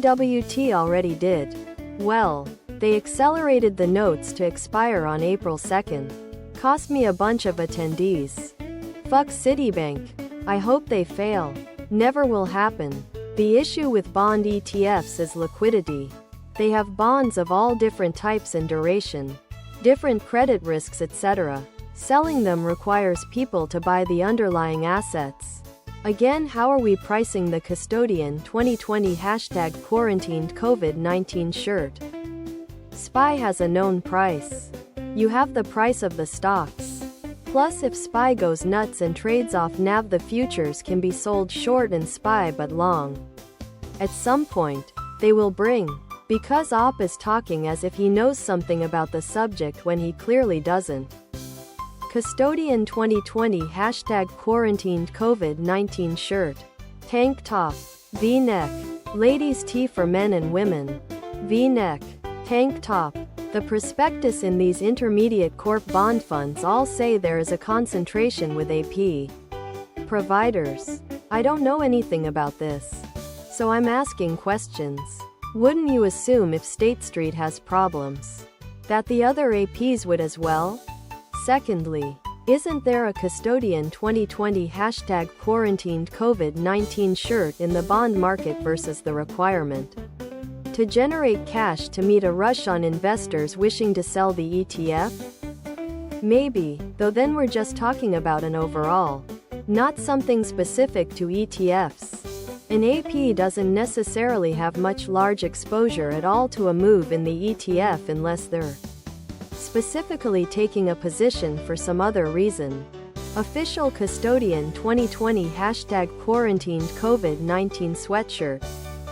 UWT already did. Well, they accelerated the notes to expire on April 2nd. Cost me a bunch of attendees. Fuck Citibank. I hope they fail. Never will happen. The issue with bond ETFs is liquidity. They have bonds of all different types and duration, different credit risks, etc. Selling them requires people to buy the underlying assets. Again, how are we pricing the Custodian 2020 #quarantined COVID-19 shirt? SPY has a known price. You have the price of the stocks. Plus, if SPY goes nuts and trades off NAV, the futures can be sold short and SPY but long. At some point, they will bring. Because OP is talking as if he knows something about the subject when he clearly doesn't. Custodian 2020 #quarantined COVID-19 shirt. Tank top. V-neck. Ladies tee for men and women. V-neck. Tank top. The prospectus in these intermediate corp bond funds all say there is a concentration with AP providers. I don't know anything about this, so I'm asking questions. Wouldn't you assume if State Street has problems, that the other APs would as well? Secondly, isn't there a Custodian 2020 #quarantined COVID-19 shirt in the bond market versus the requirement to generate cash to meet a rush on investors wishing to sell the ETF? Maybe, though then we're just talking about an overall, not something specific to ETFs. An AP doesn't necessarily have much large exposure at all to a move in the ETF unless they're specifically taking a position for some other reason. Official Custodian 2020 #quarantined COVID-19 sweatshirt.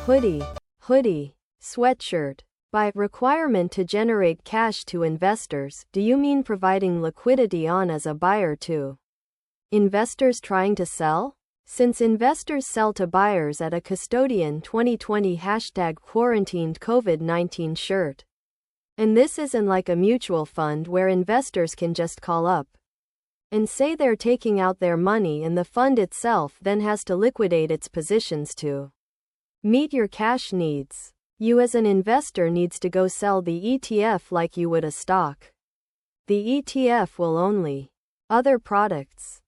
Hoodie. Sweatshirt. By requirement to generate cash to investors, do you mean providing liquidity on as a buyer to investors trying to sell? Since investors sell to buyers at a Custodian 2020 #quarantined COVID-19 shirt. And this isn't like a mutual fund where investors can just call up and say they're taking out their money and the fund itself then has to liquidate its positions to meet your cash needs. You as an investor needs to go sell the ETF like you would a stock. The ETF will only other products.